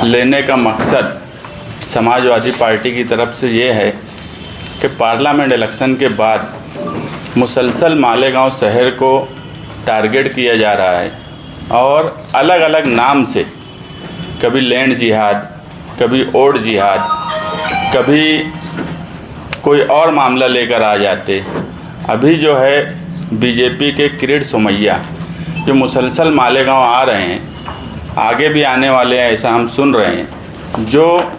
लेने का मकसद समाजवादी पार्टी की तरफ से ये है कि पार्लियामेंट इलेक्शन के बाद मुसलसल मालेगांव शहर को टारगेट किया जा रहा है और अलग अलग नाम से, कभी लैंड जिहाद, कभी ओड जिहाद, कभी कोई और मामला लेकर आ जाते। अभी जो है बीजेपी के किरीट सोमैया जो मुसलसल मालेगांव आ रहे हैं, आगे भी आने वाले हैं, ऐसा हम सुन रहे हैं, जो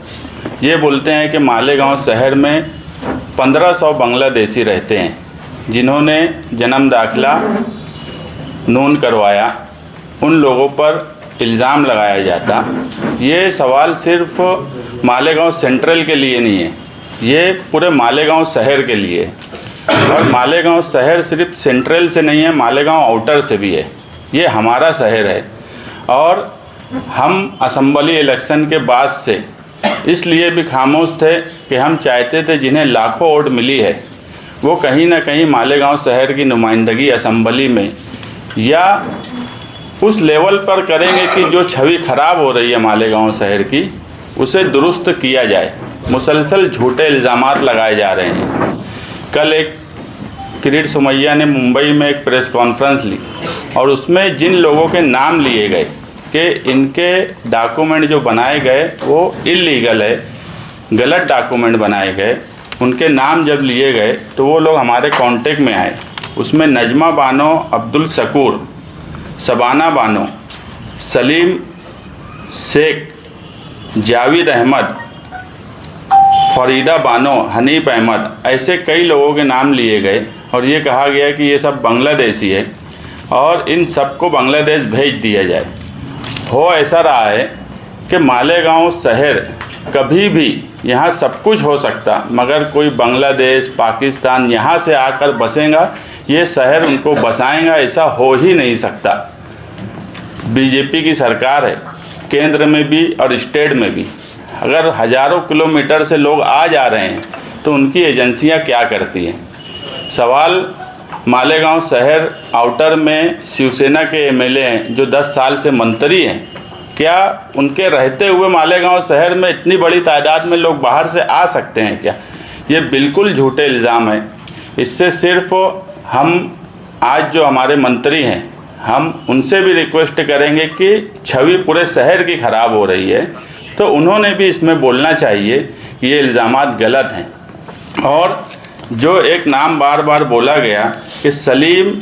ये बोलते हैं कि मालेगांव शहर में 1500 बांग्लादेशी रहते हैं जिन्होंने जन्म दाखिला नून करवाया। उन लोगों पर इल्ज़ाम लगाया जाता। ये सवाल सिर्फ मालेगांव सेंट्रल के लिए नहीं है, ये पूरे मालेगांव शहर के लिए है। और मालेगांव शहर सिर्फ सेंट्रल से नहीं है, मालेगांव आउटर से भी है। ये हमारा शहर है और हम असेंबली इलेक्शन के बाद से इसलिए भी खामोश थे कि हम चाहते थे जिन्हें लाखों वोट मिली है वो कहीं ना कहीं मालेगांव शहर की नुमाइंदगी असेंबली में या उस लेवल पर करेंगे कि जो छवि ख़राब हो रही है मालेगांव शहर की उसे दुरुस्त किया जाए। मुसलसल झूठे इल्ज़ामात लगाए जा रहे हैं। कल एक किरीट सोमैया ने मुंबई में एक प्रेस कॉन्फ्रेंस ली और उसमें जिन लोगों के नाम लिए गए कि इनके डॉक्यूमेंट जो बनाए गए वो इलीगल है, गलत डॉक्यूमेंट बनाए गए, उनके नाम जब लिए गए तो वो लोग हमारे कांटेक्ट में आए। उसमें नजमा बानो, अब्दुल शकूर, शबाना बानो, सलीम शेख, जावेद अहमद, फरीदा बानो, हनीफ अहमद, ऐसे कई लोगों के नाम लिए गए और ये कहा गया कि ये सब बांग्लादेशी है और इन सबको बांग्लादेश भेज दिया जाए। हो ऐसा रहा है कि मालेगांव शहर कभी भी यहाँ सब कुछ हो सकता, मगर कोई बांग्लादेश, पाकिस्तान यहाँ से आकर बसेगा, ये शहर उनको बसाएगा, ऐसा हो ही नहीं सकता। बीजेपी की सरकार है, केंद्र में भी और स्टेट में भी। अगर हज़ारों किलोमीटर से लोग आ जा रहे हैं तो उनकी एजेंसियां क्या करती हैं? सवाल मालेगांव शहर आउटर में शिवसेना के एमएलए हैं जो 10 साल से मंत्री हैं, क्या उनके रहते हुए मालेगांव शहर में इतनी बड़ी तादाद में लोग बाहर से आ सकते हैं क्या? ये बिल्कुल झूठे इल्ज़ाम है। इससे सिर्फ हम आज जो हमारे मंत्री हैं, हम उनसे भी रिक्वेस्ट करेंगे कि छवि पूरे शहर की ख़राब हो रही है तो उन्होंने भी इसमें बोलना चाहिए कि ये इल्ज़ामात गलत हैं। और जो एक नाम बार बार बोला गया कि सलीम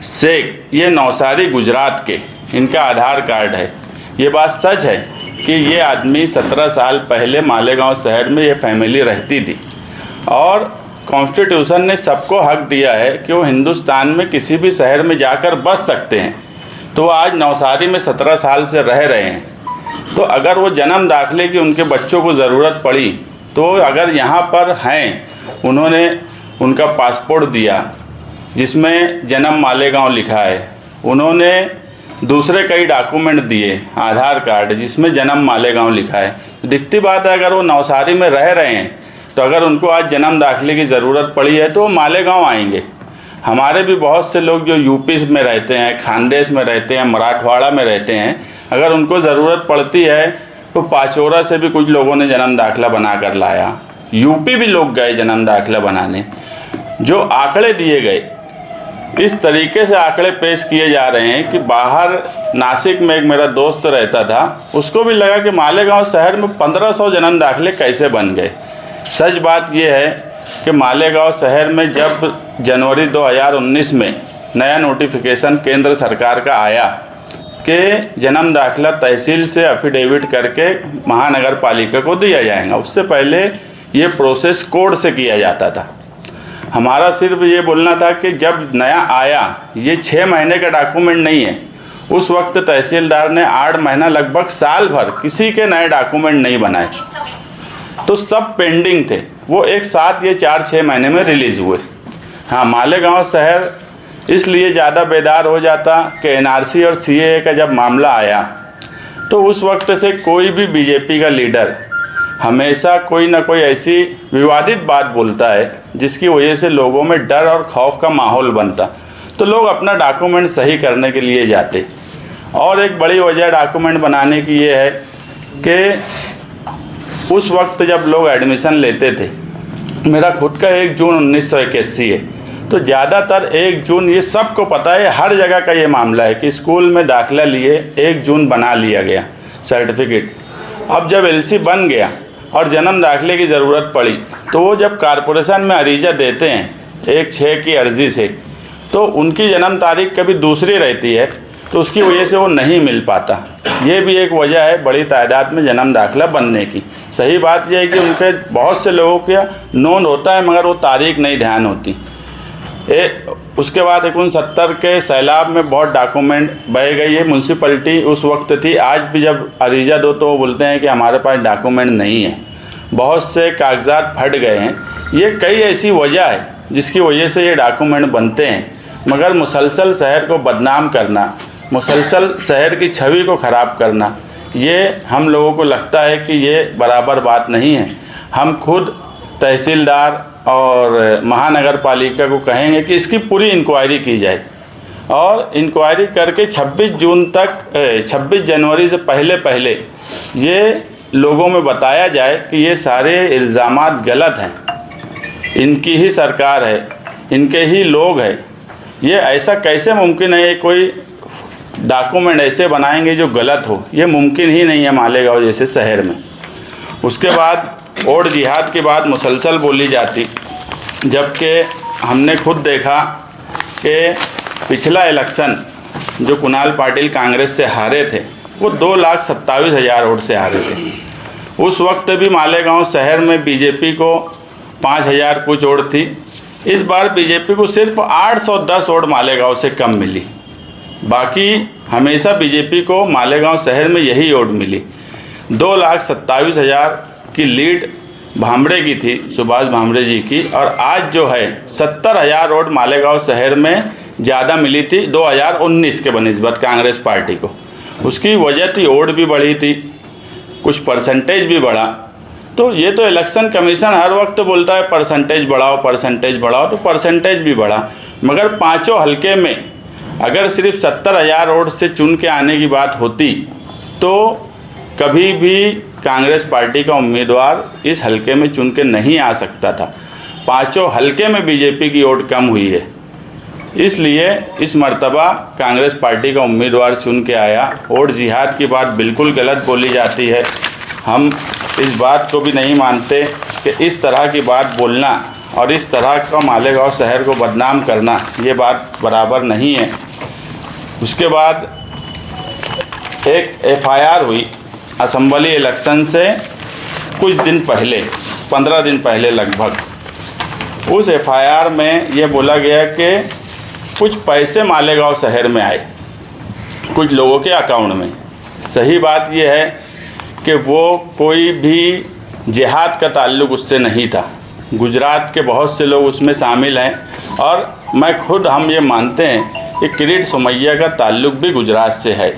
शेख, ये नौसारी गुजरात के, इनका आधार कार्ड है। ये बात सच है कि ये आदमी 17 साल पहले मालेगांव शहर में ये फैमिली रहती थी और कॉन्स्टिट्यूशन ने सबको हक दिया है कि वो हिंदुस्तान में किसी भी शहर में जाकर बस सकते हैं। तो आज नौसारी में 17 साल से रह रहे हैं। तो अगर वो जन्म दाखिले की उनके बच्चों को ज़रूरत पड़ी तो अगर यहाँ पर हैं, उन्होंने उनका पासपोर्ट दिया जिसमें जन्म मालेगांव लिखा है, उन्होंने दूसरे कई डॉक्यूमेंट दिए, आधार कार्ड जिसमें जन्म मालेगांव लिखा है। तो दिखती बात है अगर वो नवसारी में रह रहे हैं तो अगर उनको आज जन्म दाखिले की ज़रूरत पड़ी है तो वो मालेगांव आएंगे। हमारे भी बहुत से लोग जो यूपी में रहते हैं, खानदेश में रहते हैं, मराठवाड़ा में रहते हैं, अगर उनको ज़रूरत पड़ती है तो पाचोरा से भी कुछ लोगों ने जन्म दाखिला बना कर लाया। यूपी भी लोग गए जन्म दाखिला बनाने। जो आंकड़े दिए गए, इस तरीके से आंकड़े पेश किए जा रहे हैं कि बाहर नासिक में एक मेरा दोस्त रहता था, उसको भी लगा कि मालेगांव शहर में 1500 जन्म दाखिले कैसे बन गए। सच बात यह है कि मालेगांव शहर में जब जनवरी 2019 में नया नोटिफिकेशन केंद्र सरकार का आया कि जन्म दाखिला तहसील से एफिडेविट करके महानगर पालिका को दिया जाएगा, उससे पहले ये प्रोसेस कोर्ट से किया जाता था। हमारा सिर्फ ये बोलना था कि जब नया आया, ये 6 महीने का डॉक्यूमेंट नहीं है। उस वक्त तहसीलदार ने 8 महीना, लगभग साल भर किसी के नए डॉक्यूमेंट नहीं बनाए, तो सब पेंडिंग थे। वो एक साथ ये 4-6 महीने में रिलीज़ हुए। हाँ, मालेगांव शहर इसलिए ज़्यादा बेदार हो जाता कि एनआरसी और सीएए का जब मामला आया तो उस वक्त से कोई भी बीजेपी का लीडर हमेशा कोई ना कोई ऐसी विवादित बात बोलता है जिसकी वजह से लोगों में डर और खौफ का माहौल बनता, तो लोग अपना डॉक्यूमेंट सही करने के लिए जाते। और एक बड़ी वजह डॉक्यूमेंट बनाने की ये है कि उस वक्त जब लोग एडमिशन लेते थे, मेरा खुद का 1 जून 1981 है, तो ज़्यादातर 1 जून ये सबको पता है, हर जगह का ये मामला है कि स्कूल में दाखिला लिए 1 जून बना लिया गया सर्टिफिकेट। अब जब एलसी बन गया और जन्म दाखिले की ज़रूरत पड़ी, तो वो जब कारपोरेशन में अरीजा देते हैं 1/6 की अर्ज़ी से, तो उनकी जन्म तारीख कभी दूसरी रहती है, तो उसकी वजह से वो नहीं मिल पाता। ये भी एक वजह है बड़ी तादाद में जन्म दाखिला बनने की। सही बात यह है कि उनके बहुत से लोगों का नोंद होता है, मगर वो तारीख नहीं ध्यान होती। उसके बाद 69 के सैलाब में बहुत डॉक्यूमेंट बह गई है। म्यूनसिपलिटी उस वक्त थी, आज भी जब अरीजा दो तो वो बोलते हैं कि हमारे पास डॉक्यूमेंट नहीं है, बहुत से कागजात फट गए हैं। ये कई ऐसी वजह है जिसकी वजह से ये डॉक्यूमेंट बनते हैं, मगर मुसलसल शहर को बदनाम करना, मुसलसल शहर की छवि को ख़राब करना, ये हम लोगों को लगता है कि ये बराबर बात नहीं है। हम खुद तहसीलदार और महानगर पालिका को कहेंगे कि इसकी पूरी इंक्वायरी की जाए और इंक्वायरी करके 26 जनवरी से पहले ये लोगों में बताया जाए कि ये सारे इल्ज़ामात गलत हैं, इनकी ही सरकार है, इनके ही लोग हैं। ये ऐसा कैसे मुमकिन है, कोई डॉक्यूमेंट ऐसे बनाएंगे जो गलत हो? ये मुमकिन ही नहीं है मालेगांव जैसे शहर में। उसके बाद और जिहाद की बात मुसलसल बोली जाती, जबकि हमने खुद देखा कि पिछला इलेक्शन जो कुणाल पाटिल कांग्रेस से हारे थे, वो 2,27,000 वोट से हारे थे। उस वक्त भी मालेगांव शहर में बीजेपी को 5,000 कुछ वोट थी। इस बार बीजेपी को सिर्फ 810 वोट मालेगांव से कम मिली। बाकी हमेशा बीजेपी को मालेगांव शहर में यही वोट मिली। 2,27,000 की लीड भामड़े की थी, सुभाष भामड़े जी की, और आज जो है 70,000 वोट मालेगांव शहर में ज़्यादा मिली थी 2019 के बनिस्बत कांग्रेस पार्टी को। उसकी वजह थी वोट भी बढ़ी थी, कुछ परसेंटेज भी बढ़ा। तो ये तो इलेक्शन कमीशन हर वक्त बोलता है परसेंटेज बढ़ाओ, तो परसेंटेज भी बढ़ा, मगर पांचों हलके में अगर सिर्फ 70,000 वोट से चुन के आने की बात होती तो कभी भी कांग्रेस पार्टी का उम्मीदवार इस हलके में चुन के नहीं आ सकता था। पांचों हलके में बीजेपी की वोट कम हुई है, इसलिए इस मर्तबा कांग्रेस पार्टी का उम्मीदवार चुन के आया। और जिहाद की बात बिल्कुल गलत बोली जाती है। हम इस बात को भी नहीं मानते कि इस तरह की बात बोलना और इस तरह का मालेगांव शहर को बदनाम करना, ये बात बराबर नहीं है। उसके बाद एक FIR हुई असेंबली इलेक्शन से कुछ दिन पहले, 15 दिन पहले लगभग। उस FIR में ये बोला गया कि कुछ पैसे मालेगांव शहर में आए कुछ लोगों के अकाउंट में। सही बात यह है कि वो कोई भी जिहाद का ताल्लुक़ उससे नहीं था। गुजरात के बहुत से लोग उसमें शामिल हैं, और मैं खुद हम ये मानते हैं कि किरीट सोमैया का ताल्लुक़ भी गुजरात से है।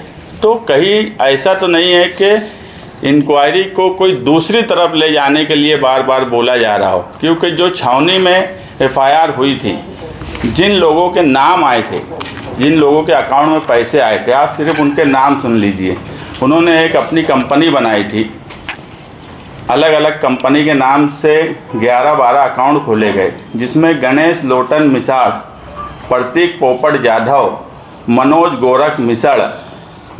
तो कहीं ऐसा तो नहीं है कि इंक्वायरी को कोई दूसरी तरफ ले जाने के लिए बार बार बोला जा रहा हो, क्योंकि जो छावनी में FIR हुई थी, जिन लोगों के नाम आए थे, जिन लोगों के अकाउंट में पैसे आए थे, आप सिर्फ उनके नाम सुन लीजिए। उन्होंने एक अपनी कंपनी बनाई थी, अलग अलग कंपनी के नाम से 11-12 अकाउंट खोले गए, जिसमें गणेश लोटन मिसाड़, प्रतीक पोपट जाधव, मनोज गोरख मिसड़,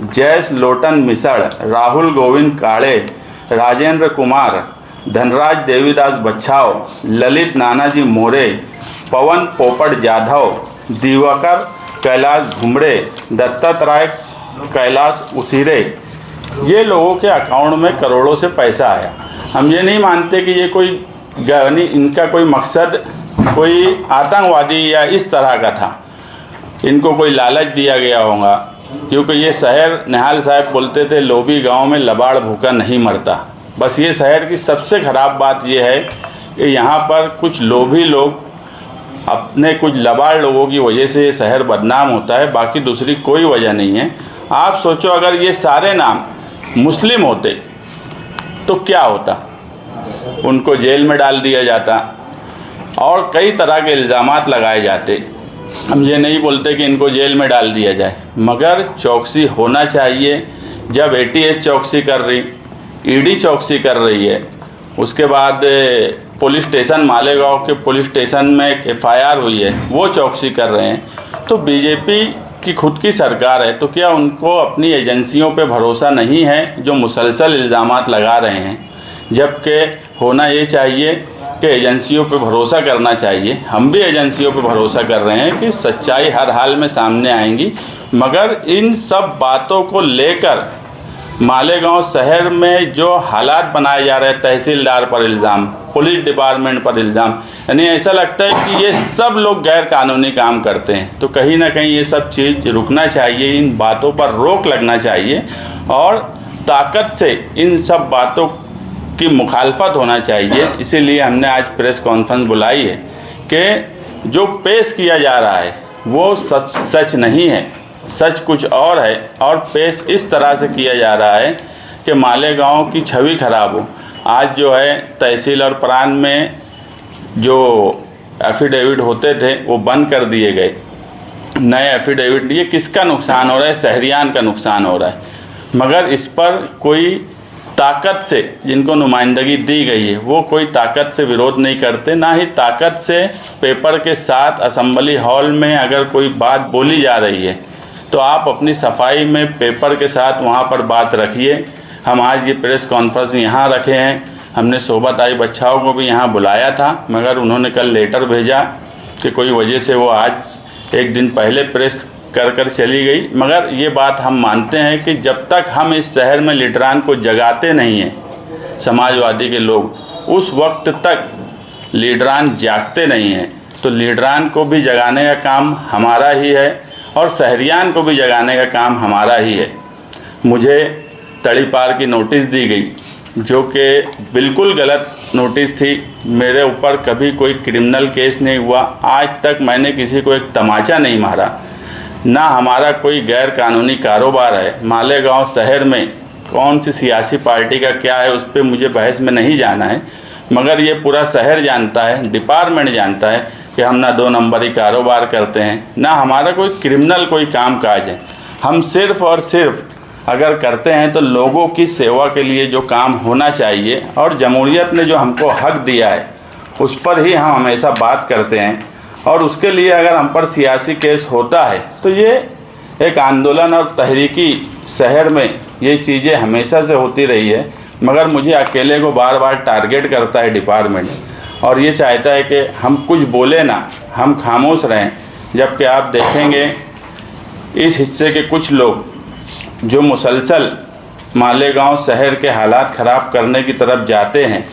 जयस लोटन मिसड़, राहुल गोविंद काड़े, राजेंद्र कुमार, धनराज देवीदास बच्छाव, ललित नानाजी मोरे, पवन पोपट जाधव, दिवाकर कैलाश घुमड़े, दत्तात्रेय कैलाश उसीरे, ये लोगों के अकाउंट में करोड़ों से पैसा आया। हम ये नहीं मानते कि ये कोई इनका कोई मकसद कोई आतंकवादी या इस तरह का था, इनको कोई लालच दिया गया होगा, क्योंकि ये शहर, निहाल साहब बोलते थे, लोभी गांव में लबाड़ भूखा नहीं मरता। बस ये शहर की सबसे ख़राब बात ये है कि यहाँ पर कुछ लोभी लोग, अपने कुछ लबाड़ लोगों की वजह से ये शहर बदनाम होता है, बाकी दूसरी कोई वजह नहीं है। आप सोचो अगर ये सारे नाम मुस्लिम होते तो क्या होता? उनको जेल में डाल दिया जाता और कई तरह के इल्ज़ामात लगाए जाते। हम ये नहीं बोलते कि इनको जेल में डाल दिया जाए, मगर चौकसी होना चाहिए। जब ATS चौकसी कर रही, ईडी चौकसी कर रही है, उसके बाद पुलिस स्टेशन मालेगांव के पुलिस स्टेशन में एक एफआईआर हुई है, वो चौकसी कर रहे हैं। तो बीजेपी की खुद की सरकार है, तो क्या उनको अपनी एजेंसियों पे भरोसा नहीं है जो मुसलसल इल्ज़ामात लगा रहे हैं? जबकि होना ये चाहिए कि एजेंसियों पे भरोसा करना चाहिए। हम भी एजेंसियों पे भरोसा कर रहे हैं कि सच्चाई हर हाल में सामने आएंगी, मगर इन सब बातों को लेकर मालेगांव शहर में जो हालात बनाए जा रहे हैं, तहसीलदार पर इल्ज़ाम, पुलिस डिपार्टमेंट पर इल्ज़ाम, यानी ऐसा लगता है कि ये सब लोग गैर कानूनी काम करते हैं। तो कहीं ना कहीं ये सब चीज़ रुकना चाहिए, इन बातों पर रोक लगना चाहिए और ताकत से इन सब बातों की मुखालफत होना चाहिए। इसीलिए हमने आज प्रेस कॉन्फ्रेंस बुलाई है कि जो पेश किया जा रहा है वो सच नहीं है, सच कुछ और है और पेश इस तरह से किया जा रहा है कि मालेगांव की छवि खराब हो। आज जो है तहसील और प्रांत में जो एफिडेविट होते थे वो बंद कर दिए गए, नए एफिडेविट, ये किसका नुकसान हो रहा है? शहरियान का नुकसान हो रहा है। मगर इस पर कोई ताकत से, जिनको नुमाइंदगी दी गई है, वो कोई ताकत से विरोध नहीं करते, ना ही ताकत से पेपर के साथ असेंबली हॉल में अगर कोई बात बोली जा रही है तो आप अपनी सफाई में पेपर के साथ वहाँ पर बात रखिए। हम आज ये प्रेस कॉन्फ्रेंस यहाँ रखे हैं। हमने सोबत आई बच्चाओं को भी यहाँ बुलाया था, मगर उन्होंने कल लेटर भेजा कि कोई वजह से वो आज एक दिन पहले प्रेस कर चली गई। मगर ये बात हम मानते हैं कि जब तक हम इस शहर में लीडरान को जगाते नहीं हैं, समाजवादी के लोग, उस वक्त तक लीडरान जागते नहीं हैं। तो लीडरान को भी जगाने का काम हमारा ही है और शहरियान को भी जगाने का काम हमारा ही है। मुझे तड़ीपार की नोटिस दी गई जो कि बिल्कुल गलत नोटिस थी। मेरे ऊपर कभी कोई क्रिमिनल केस नहीं हुआ, आज तक मैंने किसी को एक तमाचा नहीं मारा, ना हमारा कोई गैर कानूनी कारोबार है। मालेगांव शहर में कौन सी सियासी पार्टी का क्या है उस पर मुझे बहस में नहीं जाना है, मगर ये पूरा शहर जानता है, डिपार्टमेंट जानता है कि हम ना 2 नंबरी कारोबार करते हैं, ना हमारा कोई क्रिमिनल कोई काम काज है। हम सिर्फ़ और सिर्फ अगर करते हैं तो लोगों की सेवा के लिए जो काम होना चाहिए और जमहूरियत ने जो हमको हक दिया है उस पर ही हम हमेशा बात करते हैं। और उसके लिए अगर हम पर सियासी केस होता है तो ये एक आंदोलन और तहरीकी शहर में ये चीज़ें हमेशा से होती रही है, मगर मुझे अकेले को बार बार टारगेट करता है डिपार्टमेंट और ये चाहता है कि हम कुछ बोले ना, हम खामोश रहें। जबकि आप देखेंगे इस हिस्से के कुछ लोग जो मुसलसल मालेगांव शहर के हालात ख़राब करने की तरफ जाते हैं,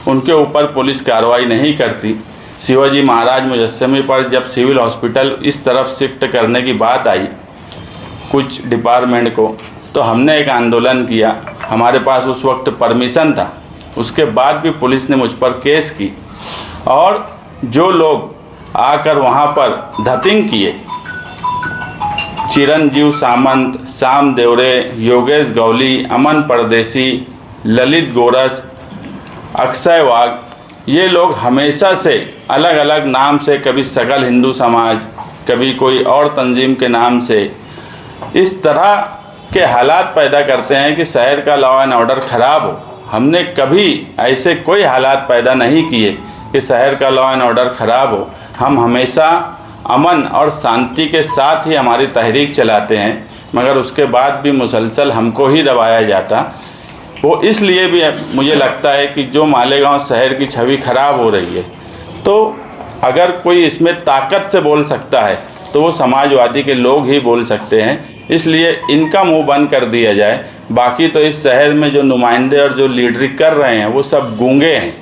उनके ऊपर पुलिस कार्रवाई नहीं करती। शिवाजी महाराज मुजस्समे पर जब सिविल हॉस्पिटल इस तरफ शिफ्ट करने की बात आई कुछ डिपार्टमेंट को, तो हमने एक आंदोलन किया। हमारे पास उस वक्त परमिशन था, उसके बाद भी पुलिस ने मुझ पर केस की और जो लोग आकर वहाँ पर धतिंग किए, चिरंजीव सामंत, श्याम देवरे, योगेश गौली, अमन परदेसी, ललित गोरस, अक्षय वाघ, ये लोग हमेशा से अलग अलग नाम से, कभी सकल हिंदू समाज, कभी कोई और तंजीम के नाम से, इस तरह के हालात पैदा करते हैं कि शहर का लॉ एंड ऑर्डर ख़राब हो। हमने कभी ऐसे कोई हालात पैदा नहीं किए कि शहर का लॉ एंड ऑर्डर ख़राब हो। हम हमेशा अमन और शांति के साथ ही हमारी तहरीक चलाते हैं, मगर उसके बाद भी मुसलसल हमको ही दबाया जाता। वो इसलिए भी मुझे लगता है कि जो मालेगांव शहर की छवि ख़राब हो रही है, तो अगर कोई इसमें ताकत से बोल सकता है तो वो समाजवादी के लोग ही बोल सकते हैं। इसलिए इनका मुंह बंद कर दिया जाए। बाकी तो इस शहर में जो नुमाइंदे और जो लीडरी कर रहे हैं वो सब गूंगे हैं,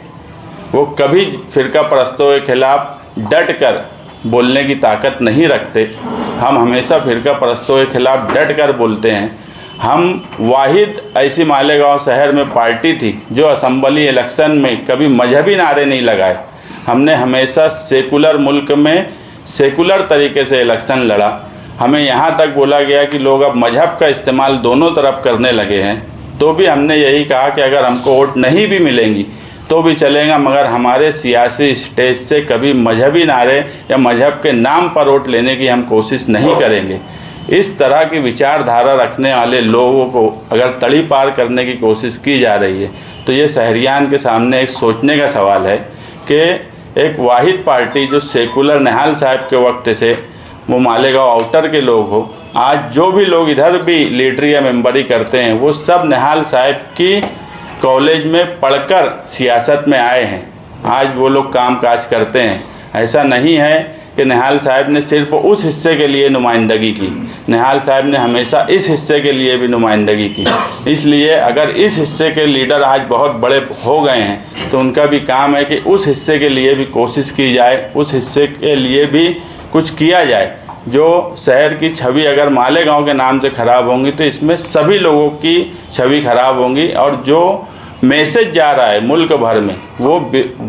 वो कभी फ़िरका परस्तों के खिलाफ़ डट कर बोलने की ताकत नहीं रखते। हम हमेशा फ़िरका परस्तों के खिलाफ़ डट कर बोलते हैं। हम वाहिद ऐसी मालेगांव शहर में पार्टी थी जो असेंबली इलेक्शन में कभी मजहबी नारे नहीं लगाए। हमने हमेशा सेकुलर मुल्क में सेकुलर तरीके से इलेक्शन लड़ा। हमें यहाँ तक बोला गया कि लोग अब मजहब का इस्तेमाल दोनों तरफ करने लगे हैं, तो भी हमने यही कहा कि अगर हमको वोट नहीं भी मिलेंगी तो भी चलेगा, मगर हमारे सियासी स्टेज से कभी मजहबी नारे या मजहब के नाम पर वोट लेने की हम कोशिश नहीं करेंगे। इस तरह की विचारधारा रखने वाले लोगों को अगर तड़ी पार करने की कोशिश की जा रही है तो ये शहरियान के सामने एक सोचने का सवाल है कि एक वाहिद पार्टी जो सेकुलर निहाल साहब के वक्त से वो मालेगांव आउटर के लोग हो, आज जो भी लोग इधर भी लीडरी या मेंबरी करते हैं वो सब निहाल साहब की कॉलेज में पढ़कर सियासत में आए हैं। आज वो लोग काम काज करते हैं। ऐसा नहीं है कि निहाल साहब ने सिर्फ उस हिस्से के लिए नुमाइंदगी की, निहाल साहब ने हमेशा इस हिस्से के लिए भी नुमाइंदगी की। इसलिए अगर इस हिस्से के लीडर आज बहुत बड़े हो गए हैं तो उनका भी काम है कि उस हिस्से के लिए भी कोशिश की जाए, उस हिस्से के लिए भी कुछ किया जाए। जो शहर की छवि अगर मालेगांव के नाम से ख़राब होंगी तो इसमें सभी लोगों की छवि ख़राब होंगी, और जो मैसेज जा रहा है मुल्क भर में वो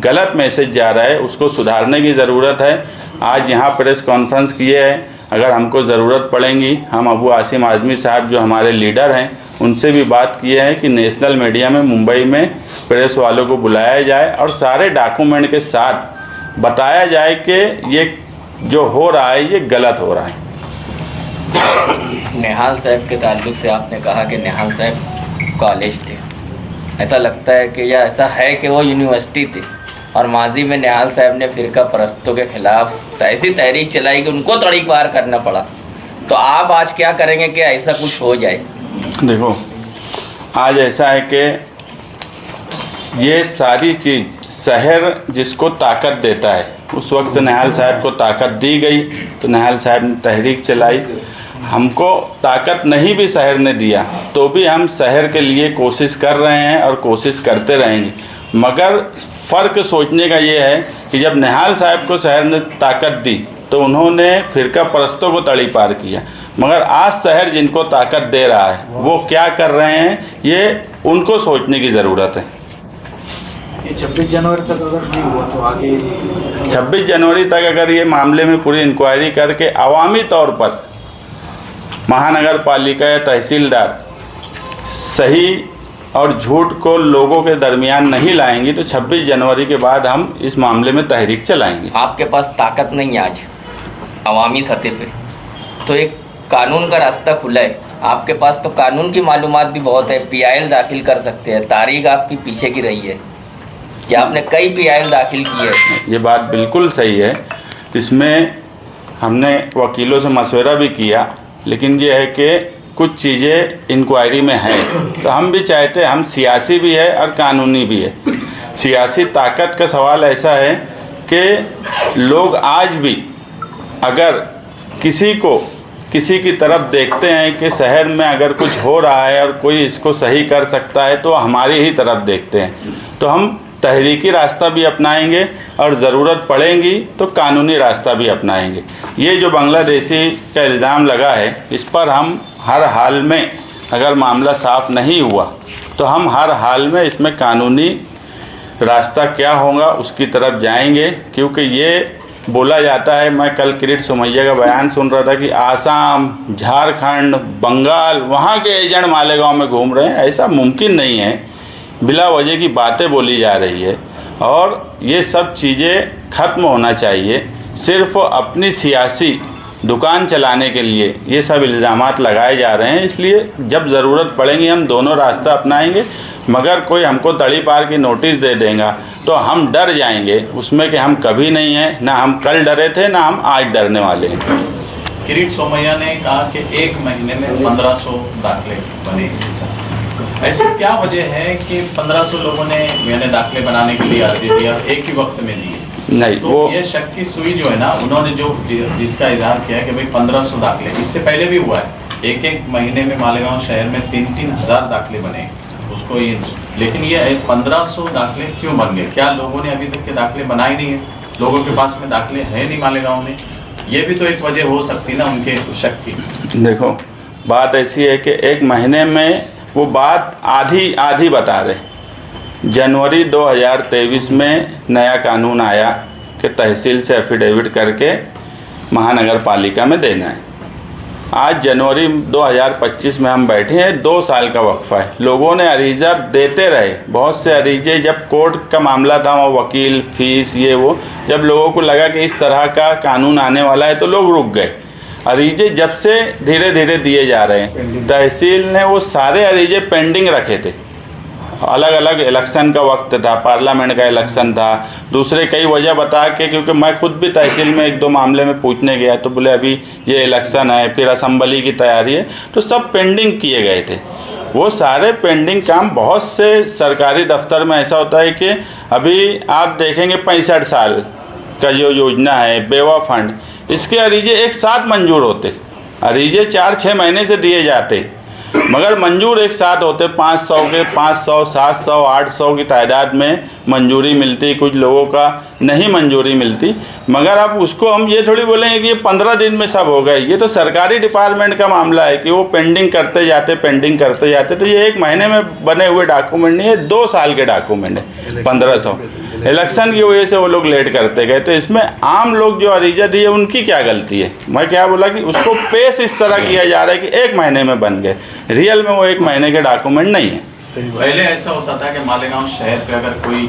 गलत मैसेज जा रहा है, उसको सुधारने की ज़रूरत है। आज यहाँ प्रेस कॉन्फ्रेंस किए हैं, अगर हमको ज़रूरत पड़ेगी हम अबू आसिम आज़मी साहब जो हमारे लीडर हैं उनसे भी बात किए हैं कि नेशनल मीडिया में मुंबई में प्रेस वालों को बुलाया जाए और सारे डॉक्यूमेंट के साथ बताया जाए कि ये जो हो रहा है ये गलत हो रहा है। निहाल साहब के ताल्लुक से आपने कहा कि निहाल साहब कॉलेज थे, ऐसा लगता है कि या ऐसा है कि वो यूनिवर्सिटी थी और माजी में निहाल साहब ने फ़िरका परस्तों के ख़िलाफ़ ऐसी तहरीक चलाई कि उनको तड़ी पार करना पड़ा। तो आप आज क्या करेंगे कि ऐसा कुछ हो जाए? देखो, आज ऐसा है कि ये सारी चीज़ शहर जिसको ताकत देता है, उस वक्त निहाल साहब को ताकत दी गई तो निहाल साहब ने तहरीक चलाई। हमको ताकत नहीं भी शहर ने दिया तो भी हम शहर के लिए कोशिश कर रहे हैं और कोशिश करते रहेंगे। मगर फ़र्क सोचने का ये है कि जब निहाल साहब को शहर ने ताकत दी तो उन्होंने फ़िरका परस्तों को तड़ी पार किया, मगर आज शहर जिनको ताकत दे रहा है वो क्या कर रहे हैं ये उनको सोचने की ज़रूरत है। 26 जनवरी तक अगर नहीं हुआ तो आगे 26 जनवरी तक अगर ये मामले में पूरी इंक्वायरी करके अवामी तौर पर महानगर पालिका या तहसीलदार सही और झूठ को लोगों के दरमियान नहीं लाएंगी तो 26 जनवरी के बाद हम इस मामले में तहरीक चलाएंगे। आपके पास ताकत नहीं आज अवामी सतह पे, तो एक कानून का रास्ता खुला है आपके पास, तो कानून की मालूमात भी बहुत है, PIL दाखिल कर सकते हैं। तारीख आपकी पीछे की रही है कि आपने कई PIL दाखिल की है। ये बात बिल्कुल सही है, इसमें हमने वकीलों से मशवरा भी किया, लेकिन ये है कि कुछ चीज़ें इंक्वायरी में हैं तो हम भी चाहते हैं, हम सियासी भी है और कानूनी भी है। सियासी ताकत का सवाल ऐसा है कि लोग आज भी अगर किसी की तरफ देखते हैं कि शहर में अगर कुछ हो रहा है और कोई इसको सही कर सकता है तो हमारी ही तरफ देखते हैं। तो हम तहरीकी रास्ता भी अपनाएंगे और ज़रूरत पड़ेगी तो कानूनी रास्ता भी अपनाएंगे। ये जो बांग्लादेशी का इल्ज़ाम लगा है इस पर हम हर हाल में, अगर मामला साफ नहीं हुआ तो हम हर हाल में इसमें कानूनी रास्ता क्या होगा उसकी तरफ जाएंगे, क्योंकि ये बोला जाता है, मैं कल किरीट सोमैया का बयान सुन रहा था कि आसाम, झारखंड, बंगाल वहाँ के एजेंट मालेगांव में घूम रहे हैं। ऐसा मुमकिन नहीं है, बिला वजह की बातें बोली जा रही है और ये सब चीज़ें ख़त्म होना चाहिए। सिर्फ अपनी सियासी दुकान चलाने के लिए ये सब इल्ज़ामात लगाए जा रहे हैं, इसलिए जब ज़रूरत पड़ेगी हम दोनों रास्ता अपनाएंगे। मगर कोई हमको तड़ी पार की नोटिस दे देगा तो हम डर जाएंगे उसमें कि हम कभी नहीं हैं, ना हम कल डरे थे ना हम आज डरने वाले हैं। किरीट सोमैया ने कहा कि 1 महीने में 1500 दाखिले बने। ऐसी क्या वजह है कि 1500 लोगों ने दाखिले बनाने के लिए अर्जी दिया एक ही वक्त में दिए? नहीं, तो वो ये शक की सुई जो है ना, उन्होंने जिसका इजहार किया है कि भाई 1500 दाखिले, इससे पहले भी हुआ है एक महीने में मालेगांव शहर में 3-3 हज़ार दाखिले बने उसको ये, लेकिन ये 1500 दाखिले क्यों बन गए? क्या लोगों ने अभी तक के दाखिले बनाए नहीं है? लोगों के पास में दाखिले हैं नहीं मालेगांव में? ये भी तो एक वजह हो सकती ना उनके शक की। देखो, बात ऐसी है कि 1 महीने में वो बात आधी बता रहे। जनवरी 2023 में नया कानून आया कि तहसील से एफिडेविट करके महानगर पालिका में देना है। आज जनवरी 2025 में हम बैठे हैं, 2 साल का वक्फा है। लोगों ने अरीज़ा देते रहे, बहुत से अरीज़े, जब कोर्ट का मामला था वो वकील फीस ये वो, जब लोगों को लगा कि इस तरह का कानून आने वाला है तो लोग रुक गए। अरीजे जब से धीरे धीरे दिए जा रहे हैं। तहसील ने वो सारे अरीजे पेंडिंग रखे थे, अलग अलग इलेक्शन का वक्त था, पार्लियामेंट का इलेक्शन था, दूसरे कई वजह बता के, क्योंकि मैं खुद भी तहसील में एक दो मामले में पूछने गया तो बोले अभी ये इलेक्शन है, फिर असेंबली की तैयारी है, तो सब पेंडिंग किए गए थे। वो सारे पेंडिंग काम, बहुत से सरकारी दफ्तर में ऐसा होता है कि अभी आप देखेंगे 65 साल का जो योजना है बेवा फंड, इसके अरीजे एक साथ मंजूर होते, अरीजे 4-6 महीने से दिए जाते, मगर मंजूर एक साथ होते। 500 के 500, 700, 800 की तादाद में मंजूरी मिलती, कुछ लोगों का नहीं मंजूरी मिलती। मगर अब उसको हम ये थोड़ी बोलेंगे कि ये 15 दिन में सब हो गए, ये तो सरकारी डिपार्टमेंट का मामला है कि वो पेंडिंग करते जाते। तो ये 1 महीने में बने हुए डॉक्यूमेंट नहीं है, 2 साल के डॉक्यूमेंट है। 1500 इलेक्शन की वजह से वो लोग लेट करते गए। तो इसमें आम लोग जो अरीजा दिए उनकी क्या गलती है? मैं क्या बोला कि उसको पेश इस तरह किया जा रहा है कि 1 महीने में बन गए, रियल में वो 1 महीने के डॉक्यूमेंट नहीं है। पहले ऐसा होता था कि मालेगांव शहर पे अगर कोई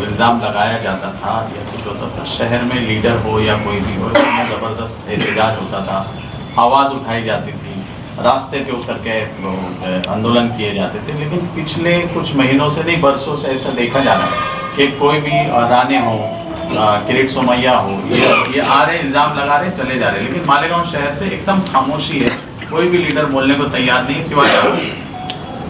इल्ज़ाम लगाया जाता था या कुछ होता था, शहर में लीडर हो या कोई भी हो, उसमें ज़बरदस्त एहतजाज होता था, आवाज़ उठाई जाती थी, रास्ते पे उतर के आंदोलन किए जाते थे। लेकिन पिछले कुछ महीनों से नहीं, बरसों से ऐसा देखा जा रहा है कि कोई भी राणे हो, किरीट सोमैया हो, ये आ रहे, इल्ज़ाम लगा रहे, चले जा रहे। लेकिन मालेगांव शहर से एकदम खामोशी है, कोई भी लीडर बोलने को तैयार नहीं, सिवाय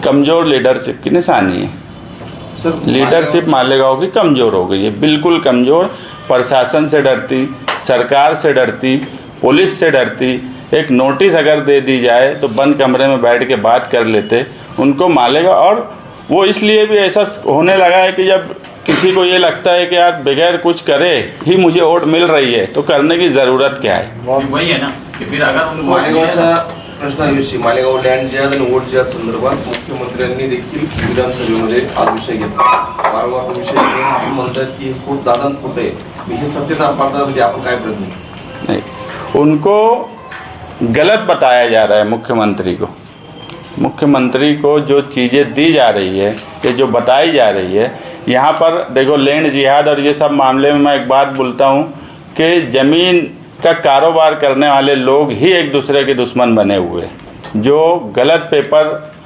कमज़ोर लीडरशिप की निशानी है। लीडरशिप मालेगांव की कमज़ोर हो गई है, बिल्कुल कमज़ोर। प्रशासन से डरती, सरकार से डरती, पुलिस से डरती। एक नोटिस अगर दे दी जाए तो बंद कमरे में बैठ के बात कर लेते उनको मालेगांव। और वो इसलिए भी ऐसा होने लगा है कि जब किसी को ये लगता है कि यार बगैर कुछ करे ही मुझे वोट मिल रही है, तो करने की ज़रूरत क्या है? वही है ना कि फिर अगर मालेगावचा प्रश्नाविषयी, मालेगाव लँड जिहाद आणि वोट जिहाद संदर्भात मुख्यमंत्र्यांनी देखील विधानसभेमध्ये हा विषय घेतला। वारंवार तो विषय घेऊन म्हणतात की खूप दादांत कुठे हे सत्यता पाडण्यासाठी आपण काय प्रयत्न नहीं, उनको गलत बताया जा रहा है। मुख्यमंत्री को जो चीज़ें दी जा रही है, ये जो बताई जा रही है, यहाँ पर देखो लैंड जिहाद और ये सब मामले में मैं एक बात बोलता हूँ कि ज़मीन का कारोबार करने वाले लोग ही एक दूसरे के दुश्मन बने हुए हैं। जो गलत पेपर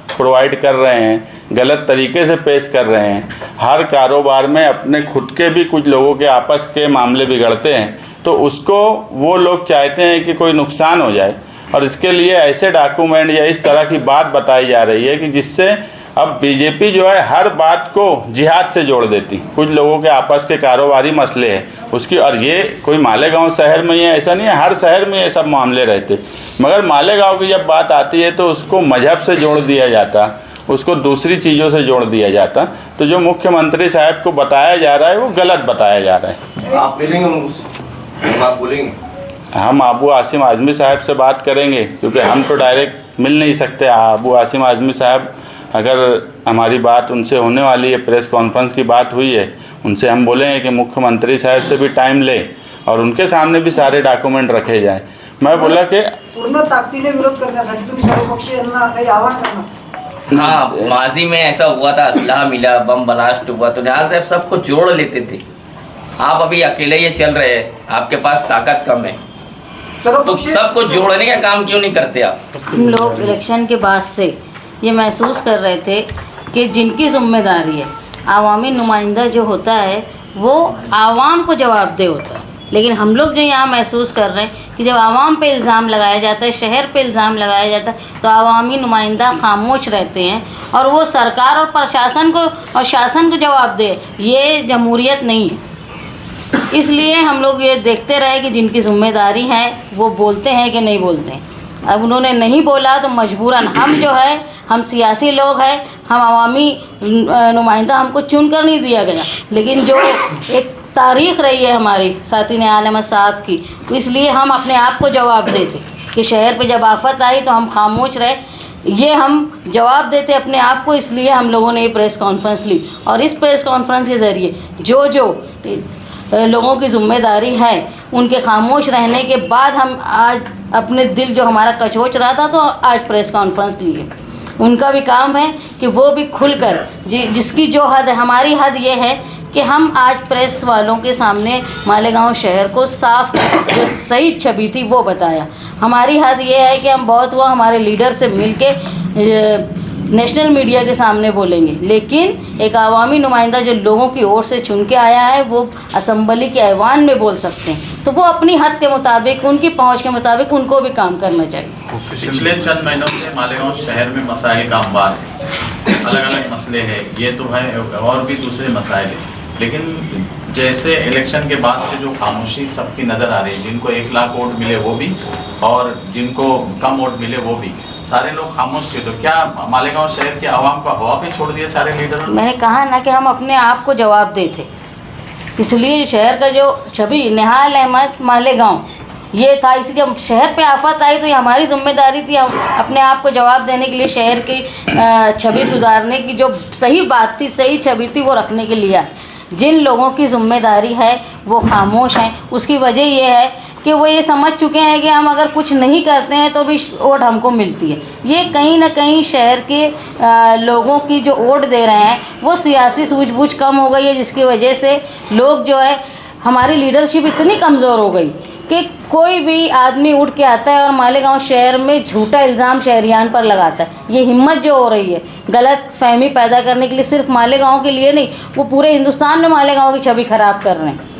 प्रोवाइड कर रहे हैं, गलत तरीके से पेश कर रहे हैं, हर कारोबार में अपने खुद के भी कुछ लोगों के आपस के मामले बिगड़ते हैं, तो उसको वो लोग चाहते हैं कि कोई नुकसान हो जाए, और इसके लिए ऐसे डॉक्यूमेंट या इस तरह की बात बताई जा रही है कि जिससे अब बीजेपी जो है हर बात को जिहाद से जोड़ देती। कुछ लोगों के आपस के कारोबारी मसले हैं उसकी, और ये कोई मालेगांव शहर में ही है ऐसा नहीं है, हर शहर में ये सब मामले रहते। मगर मालेगांव की जब बात आती है तो उसको मजहब से जोड़ दिया जाता, उसको दूसरी चीज़ों से जोड़ दिया जाता। तो जो मुख्यमंत्री साहब को बताया जा रहा है वो गलत बताया जा रहा है। आप मिलेंगे, आप बोलेंगे? हम अबू आसिम आज़मी साहब से बात करेंगे, क्योंकि हम तो डायरेक्ट मिल नहीं सकते। अबू आसिम आज़मी साहब, अगर हमारी बात उनसे होने वाली है, प्रेस कॉन्फ्रेंस की बात हुई है, उनसे हम बोलेंगे कि मुख्यमंत्री साहब से भी टाइम ले और उनके सामने भी सारे डॉक्यूमेंट रखे जाएं। मैं बोला कि पूर्ण ताकदीने विरोध करण्यासाठी तुम्ही सर्वपक्षीय यांना काही आवाहन करणार? हाँ, माजी में ऐसा हुआ था, असलाह मिला, बम ब्लास्ट हुआ, तो निहाल साहब सबको जोड़ लेते थे। आप अभी अकेले ये चल रहे हैं, आपके पास ताकत कम है, तो सबको जोड़ने का काम क्यों नहीं करते आप? हम लोग इलेक्शन के बाद से ये महसूस कर रहे थे कि जिनकी जिम्मेदारी है, आवामी नुमाइंदा जो होता है वो आवाम को जवाबदेह होता है। लेकिन हम लोग जो यहाँ महसूस कर रहे हैं कि जब आवाम पे इल्ज़ाम लगाया जाता है, शहर पे इल्ज़ाम लगाया जाता है, तो आवामी नुमाइंदा खामोश रहते हैं और वो सरकार और प्रशासन को और शासन को जवाब दे। ये जमहूरियत नहीं है। इसलिए हम लोग ये देखते रहे कि जिनकी जिम्मेदारी है वो बोलते हैं कि नहीं बोलते हैं। अब उन्होंने नहीं बोला तो मजबूरन हम जो है, हम सियासी लोग हैं, हम अवामी नुमाइंदा, हमको चुन कर नहीं दिया गया, लेकिन जो एक तारीख़ रही है हमारी साथी निहाल अहमद साहब की, तो इसलिए हम अपने आप को जवाब देते कि शहर पे जब आफत आई तो हम खामोश रहे, ये हम जवाब देते अपने आप को। इसलिए हम लोगों ने ये प्रेस कॉन्फ्रेंस ली, और इस प्रेस कॉन्फ्रेंस के ज़रिए जो जो लोगों की जिम्मेदारी है उनके खामोश रहने के बाद हम आज अपने दिल जो हमारा कचोच रहा था, तो आज प्रेस कॉन्फ्रेंस लिए। उनका भी काम है कि वो भी खुलकर जिसकी जो हद है, हमारी हद ये है कि हम आज प्रेस वालों के सामने मालेगांव शहर को साफ जो सही छवि थी वो बताया। हमारी हद ये है कि हम बहुत हुआ हमारे लीडर से मिल के नेशनल मीडिया के सामने बोलेंगे, लेकिन एक आवामी नुमाइंदा जो लोगों की ओर से चुन के आया है वो असम्बली के ऐवान में बोल सकते हैं, तो वो अपनी हद के मुताबिक, उनकी पहुंच के मुताबिक उनको भी काम करना चाहिए। पिछले चंद महीनों से मालेगांव शहर में मसाइल का अंबार है, अलग अलग मसले हैं, ये तो है और भी दूसरे मसाइल हैं, लेकिन जैसे इलेक्शन के बाद से जो खामोशी सबकी नज़र आ रही है, जिनको 1 लाख वोट मिले वो भी और जिनको कम वोट मिले वो भी, सारे लोग खामोश थे। तो क्या मालेगांव शहर के आवाम को हवा पे छोड़ दिए सारे लीडरों? मैंने कहा ना कि हम अपने आप को जवाब दे थे, इसलिए शहर का जो छवि निहाल अहमद मालेगांव ये था, इसी जब शहर पे आफत आई तो ये हमारी जिम्मेदारी थी हम अपने आप को जवाब देने के लिए शहर की छवि सुधारने की जो सही बात थी, सही छवि थी वो रखने के लिए। जिन लोगों की जिम्मेदारी है वो खामोश हैं, उसकी वजह ये है कि वो ये समझ चुके हैं कि हम अगर कुछ नहीं करते हैं तो भी वोट हमको मिलती है। ये कहीं ना कहीं शहर के लोगों की जो वोट दे रहे हैं वो सियासी सूझबूझ कम हो गई है, जिसकी वजह से लोग जो है, हमारी लीडरशिप इतनी कमज़ोर हो गई कि कोई भी आदमी उठ के आता है और मालेगांव शहर में झूठा इल्ज़ाम शहरियान पर लगाता है। ये हिम्मत जो हो रही है गलत फहमी पैदा करने के लिए, सिर्फ मालेगांव के लिए नहीं, वो पूरे हिंदुस्तान में मालेगांव की छवि ख़राब कर रहे हैं।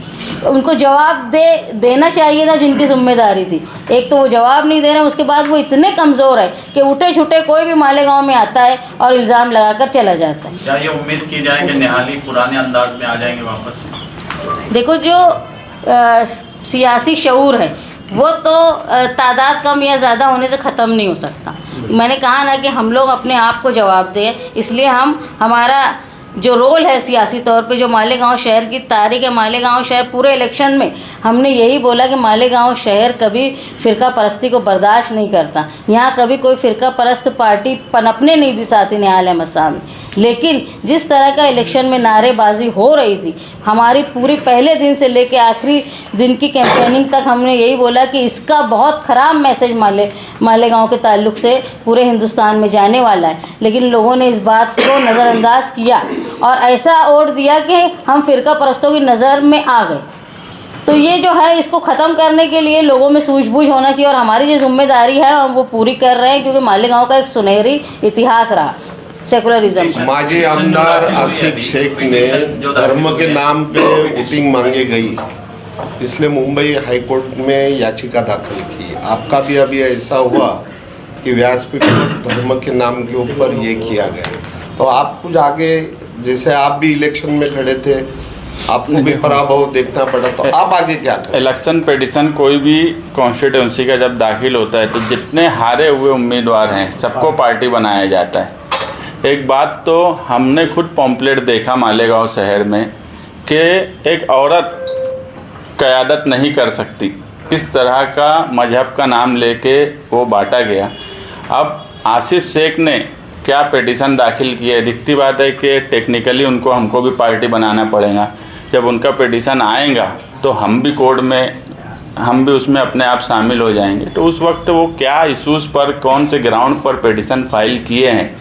उनको जवाब देना चाहिए था, जिनकी जिम्मेदारी थी। एक तो वो जवाब नहीं दे रहे हैं, उसके बाद वो इतने कमज़ोर है कि उठे छुटे कोई भी मालेगांव में आता है और इल्ज़ाम लगाकर चला जाता है। क्या ये उम्मीद की जाए कि निहाली पुराने अंदाज में आ जाएंगे वापस? देखो, जो सियासी शऊर है वो तो तादाद कम या ज़्यादा होने से ख़त्म नहीं हो सकता। मैंने कहा ना कि हम लोग अपने आप को जवाब दें, इसलिए हमारा जो रोल है सियासी तौर पे, जो मालेगांव शहर की तारीख है, मालेगांव शहर पूरे इलेक्शन में हमने यही बोला कि मालेगांव शहर कभी फ़िरका परस्ती को बर्दाश्त नहीं करता। यहाँ कभी कोई फ़िरका परस्त पार्टी पनपने नहीं दी साथी निहाल अहमद साहब ने। लेकिन जिस तरह का इलेक्शन में नारेबाजी हो रही थी, हमारी पूरी पहले दिन से लेकर आखिरी दिन की कैंपेनिंग तक हमने यही बोला कि इसका बहुत ख़राब मैसेज मालेगांव के ताल्लुक़ से पूरे हिंदुस्तान में जाने वाला है। लेकिन लोगों ने इस बात को नज़रअंदाज किया और ऐसा वोट दिया कि हम फ़िरका परस्तों की नज़र में आ गए। तो ये जो है, इसको ख़त्म करने के लिए लोगों में सूझबूझ होना चाहिए और हमारी जो जिम्मेदारी है हम वो पूरी कर रहे हैं, क्योंकि मालेगांव का एक सुनहरी इतिहास रहा सेकुलरिज्म। माजी आमदार आसिफ शेख ने धर्म के नाम पे वोटिंग मांगे गई, इसलिए मुंबई हाईकोर्ट में याचिका दाखिल की। आपका भी अभी ऐसा हुआ कि व्यासपीठ पर धर्म के नाम के ऊपर ये किया गया, तो आप कुछ आगे, जैसे आप भी इलेक्शन में खड़े थे, आपको भी पराभव देखना पड़ा, तो आप आगे क्या करें? इलेक्शन पिटीशन कोई भी कॉन्स्टिट्यूंसी का जब दाखिल होता है तो जितने हारे हुए उम्मीदवार हैं सबको पार्टी बनाया जाता है। एक बात तो हमने खुद पॉम्पलेट देखा मालेगांव शहर में कि एक औरत क़यादत नहीं कर सकती, इस तरह का मजहब का नाम लेके वो बांटा गया। अब आसिफ शेख ने क्या पिटीशन दाखिल किया है, दिखती बात है कि टेक्निकली उनको हमको भी पार्टी बनाना पड़ेगा। जब उनका पिटीशन आएगा तो हम भी कोर्ट में, हम भी उसमें अपने आप शामिल हो जाएंगे। तो उस वक्त वो क्या इशूज़ पर, कौन से ग्राउंड पर पिटीशन फाइल किए हैं,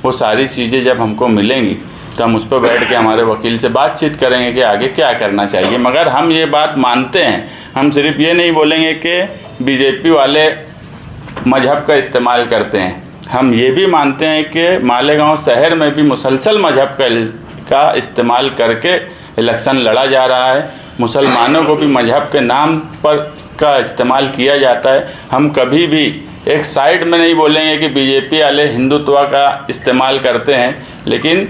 वो सारी चीज़ें जब हमको मिलेंगी तो हम उस पर बैठ के हमारे वकील से बातचीत करेंगे कि आगे क्या करना चाहिए। मगर हम ये बात मानते हैं, हम सिर्फ ये नहीं बोलेंगे कि बीजेपी वाले मजहब का इस्तेमाल करते हैं, हम ये भी मानते हैं कि मालेगांव शहर में भी मुसलसल मजहब का इस्तेमाल करके इलेक्शन लड़ा जा रहा है। मुसलमानों को भी मजहब के नाम पर का इस्तेमाल किया जाता है। हम कभी भी एक साइड में नहीं बोलेंगे कि बीजेपी वाले हिंदुत्व का इस्तेमाल करते हैं, लेकिन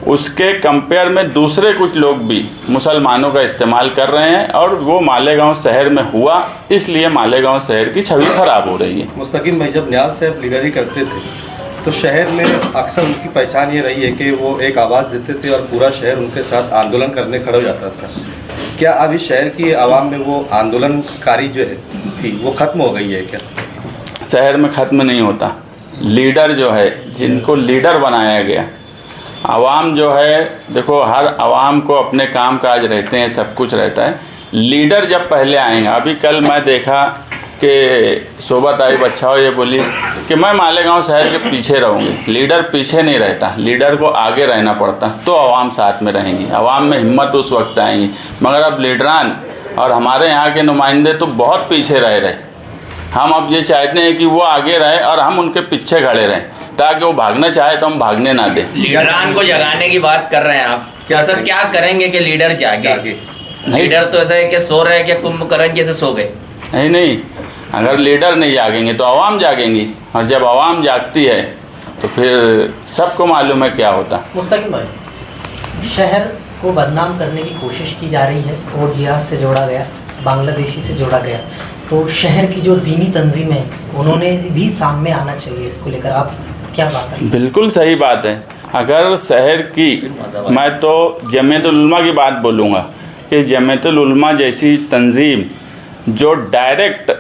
उसके कंपेयर में दूसरे कुछ लोग भी मुसलमानों का इस्तेमाल कर रहे हैं और वो मालेगांव शहर में हुआ, इसलिए मालेगांव शहर की छवि खराब हो रही है। मुस्तकिम भाई, जब निहाल साहब लीडरी करते थे तो शहर में अक्सर उनकी पहचान ये रही है कि वो एक आवाज़ देते थे और पूरा शहर उनके साथ आंदोलन करने खड़ा हो जाता था। क्या अभी शहर की आवाम में वो आंदोलनकारी जो है थी वो ख़त्म हो गई है क्या? शहर में ख़त्म नहीं होता। लीडर जो है, जिनको लीडर बनाया गया, आवाम जो है, देखो हर आवाम को अपने काम काज रहते हैं, सब कुछ रहता है। लीडर जब पहले आएंगे, अभी कल मैं देखा कि सोबत आई बच्चाओ ये बोली कि मैं मालेगांव शहर के पीछे रहूँगी। लीडर पीछे नहीं रहता, लीडर को आगे रहना पड़ता, तो आवाम साथ में रहेंगी, आवाम में हिम्मत उस वक्त आएंगी। मगर अब लीडरान और हमारे यहाँ के नुमाइंदे तो बहुत पीछे रह रहे, हम अब ये चाहते हैं कि वो आगे रहे और हम उनके पीछे खड़े रहें, ताकि वो भागना चाहे तो हम भागने ना दें। लीडरान को जगाने की बात कर रहे हैं आप, ऐसा क्या करेंगे कि लीडर जागे? लीडर तो ऐसा है कि सो रहे हैं कि कुंभकर्ण जैसे सो गए। नहीं, अगर लीडर नहीं जागेंगे तो आवाम जागेंगी, और जब आवाम जागती है तो फिर सबको मालूम है क्या होता। मुस्तकिम भाई, शहर को बदनाम करने की कोशिश की जा रही है और जिहाद से जोड़ा गया, बांग्लादेशी से जोड़ा गया, तो शहर की जो दीनी तंजीमें हैं उन्होंने भी सामने आना चाहिए, इसको लेकर आप क्या बात करें? बिल्कुल सही बात है। अगर शहर की, मैं तो जमीयतुल उलमा की बात बोलूँगा कि जमीयतुल उलमा जैसी तंजीम जो डायरेक्ट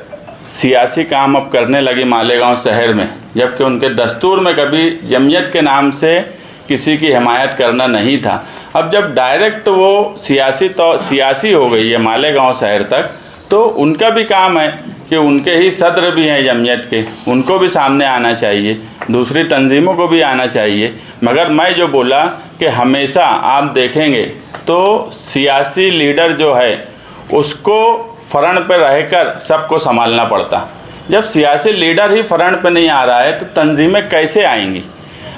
सियासी काम अब करने लगी मालेगांव शहर में, जबकि उनके दस्तूर में कभी जमीयत के नाम से किसी की हिमायत करना नहीं था, अब जब डायरेक्ट वो सियासी हो गई है मालेगांव शहर तक, तो उनका भी काम है कि उनके ही सदर भी हैं जमीयत के, उनको भी सामने आना चाहिए, दूसरी तंजीमों को भी आना चाहिए। मगर मैं जो बोला कि हमेशा आप देखेंगे तो सियासी लीडर जो है उसको फ्रंट पे रहकर सबको संभालना पड़ता। जब सियासी लीडर ही फ्रंट पे नहीं आ रहा है तो तंजीमें कैसे आएंगी?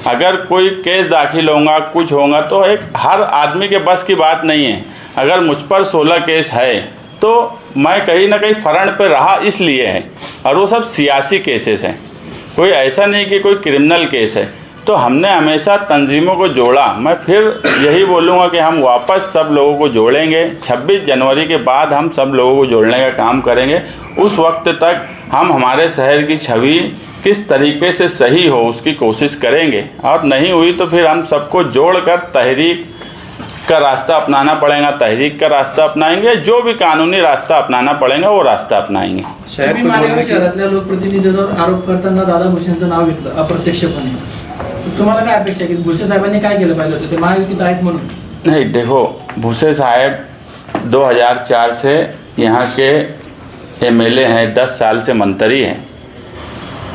अगर कोई केस दाखिल होगा, कुछ होगा, तो एक हर आदमी के बस की बात नहीं है। अगर मुझ पर 16 केस है तो मैं कहीं ना कहीं फ्रंट पे रहा इसलिए है, और वो सब सियासी केसेस हैं, कोई ऐसा नहीं कि कोई क्रिमिनल केस है। तो हमने हमेशा तंजीमों को जोड़ा। मैं फिर यही बोलूँगा कि हम वापस सब लोगों को जोड़ेंगे। 26 जनवरी के बाद हम सब लोगों को जोड़ने का काम करेंगे। उस वक्त तक हम हमारे शहर की छवि किस तरीके से सही हो उसकी कोशिश करेंगे, और नहीं हुई तो फिर हम सबको जोड़कर तहरीक का रास्ता अपनाना पड़ेगा, तहरीक का रास्ता अपनाएंगे, जो भी कानूनी रास्ता अपनाना पड़ेगा वो रास्ता अपनाएंगे। शहर मालेगाव शहरातल्या लोकप्रतिनिधींवर आरोप करताना दादा भुसेंचं नाव घेतलं अप्रत्यक्षपणे, तुम्हाला काय अपेक्षा आहे की भुसे साहेबांनी काय केलं पाहिजे होतं, ते महायुतीत आहेत म्हणून? नहीं, देखो, भुसे साहब 2004 से यहाँ के एमएलए हैं, 10 साल से मंत्री हैं।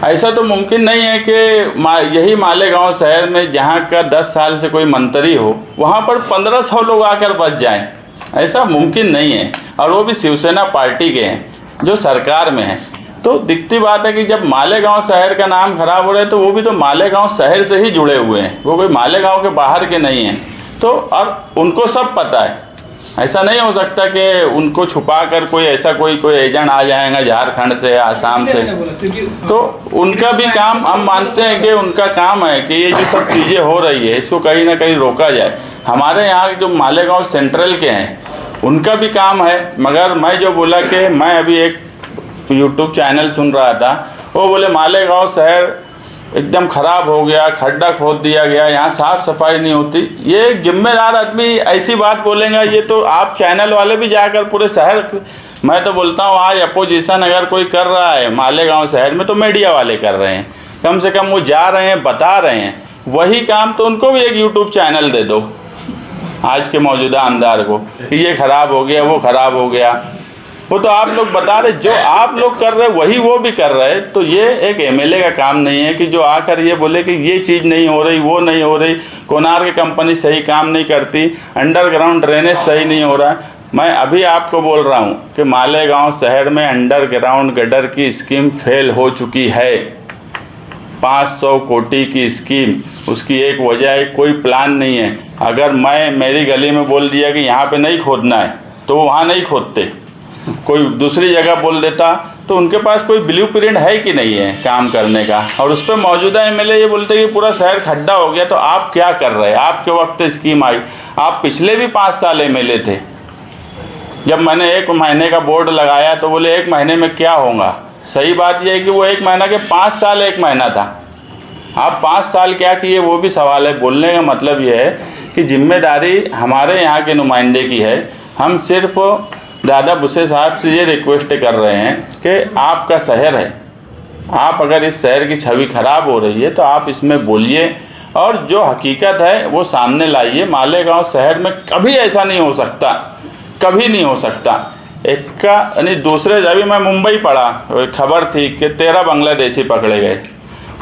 ऐसा तो मुमकिन नहीं है कि यही मालेगांव शहर में जहाँ का 10 साल से कोई मंत्री हो वहाँ पर 1500 लोग आकर बच जाएं, ऐसा मुमकिन नहीं है। और वो भी शिवसेना पार्टी के हैं जो सरकार में हैं। तो दिखती बात है कि जब मालेगांव शहर का नाम खराब हो रहा है तो वो भी तो मालेगांव शहर से ही जुड़े हुए हैं, वो कोई मालेगांव के बाहर के नहीं हैं। तो और उनको सब पता है, ऐसा नहीं हो सकता कि उनको छुपा कर कोई ऐसा कोई एजेंट आ जाएगा झारखंड से, आसाम से। तो उनका भी काम, हम मानते हैं कि उनका काम है कि ये जो सब चीज़ें हो रही है इसको कहीं ना कहीं रोका जाए। हमारे यहाँ जो मालेगांव सेंट्रल के हैं उनका भी काम है। मगर मैं जो बोला कि मैं अभी एक यूट्यूब चैनल सुन रहा था, वो बोले मालेगांव शहर एकदम ख़राब हो गया, खड्डा खोद दिया गया, यहाँ साफ़ सफाई नहीं होती। ये एक जिम्मेदार आदमी ऐसी बात बोलेगा, ये तो आप चैनल वाले भी जाकर पूरे शहर, मैं तो बोलता हूँ आज अपोजिशन अगर कोई कर रहा है मालेगांव शहर में तो मीडिया वाले कर रहे हैं, कम से कम वो जा रहे हैं, बता रहे हैं। वही काम तो उनको भी एक यूट्यूब चैनल दे दो आज के मौजूदा आमदार को कि ये ख़राब हो गया, वो ख़राब हो गया। वो तो आप लोग बता रहे, जो आप लोग कर रहे वही वो भी कर रहे। तो ये एक एमएलए का काम नहीं है कि जो आकर ये बोले कि ये चीज़ नहीं हो रही, वो नहीं हो रही, कोनार की कंपनी सही काम नहीं करती, अंडरग्राउंड ड्रेनेज सही नहीं हो रहा। मैं अभी आपको बोल रहा हूँ कि मालेगांव शहर में अंडरग्राउंड गटर की स्कीम फेल हो चुकी है। 500 कोटी की स्कीम, उसकी एक वजह है कोई प्लान नहीं है। अगर मैं मेरी गली में बोल दिया कि यहाँ पे नहीं खोदना है तो वो वहाँ नहीं खोदते, कोई दूसरी जगह बोल देता, तो उनके पास कोई ब्लूप्रिंट है कि नहीं है काम करने का। और उस पर मौजूदा एमएलए ये बोलते कि पूरा शहर खड्डा हो गया। तो आप क्या कर रहे हैं? आपके वक्त स्कीम आई, आप पिछले भी 5 साल एमएलए थे। जब मैंने 1 महीने का बोर्ड लगाया तो बोले 1 महीने में क्या होगा। सही बात यह है कि वो 1 महीना के 5 साल 1 महीना था। आप 5 साल क्या किए वो भी सवाल है। बोलने का मतलब ये है कि जिम्मेदारी हमारे यहाँ के नुमाइंदे की है। हम सिर्फ दादा भुसे साहब से ये रिक्वेस्ट कर रहे हैं कि आपका शहर है, आप अगर इस शहर की छवि ख़राब हो रही है तो आप इसमें बोलिए और जो हकीकत है वो सामने लाइए। मालेगांव शहर में कभी ऐसा नहीं हो सकता, कभी नहीं हो सकता। एक का यानी दूसरे, अभी मैं मुंबई पढ़ा, खबर थी कि 13 बांग्लादेशी पकड़े गए।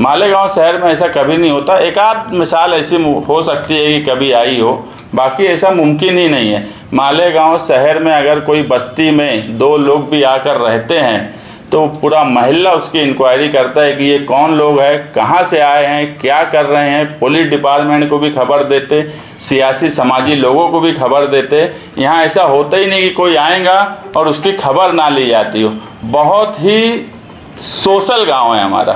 मालेगांव शहर में ऐसा कभी नहीं होता। एक आध मिसाल ऐसी हो सकती है कि कभी आई हो, बाकी ऐसा मुमकिन ही नहीं है। मालेगांव शहर में अगर कोई बस्ती में 2 लोग भी आकर रहते हैं तो पूरा मोहल्ला उसकी इंक्वायरी करता है कि ये कौन लोग हैं, कहाँ से आए हैं, क्या कर रहे हैं। पुलिस डिपार्टमेंट को भी खबर देते, सियासी समाजी लोगों को भी खबर देते। यहाँ ऐसा होता ही नहीं कि कोई आएगा और उसकी खबर ना ली जाती हो। बहुत ही सोशल गांव है हमारा।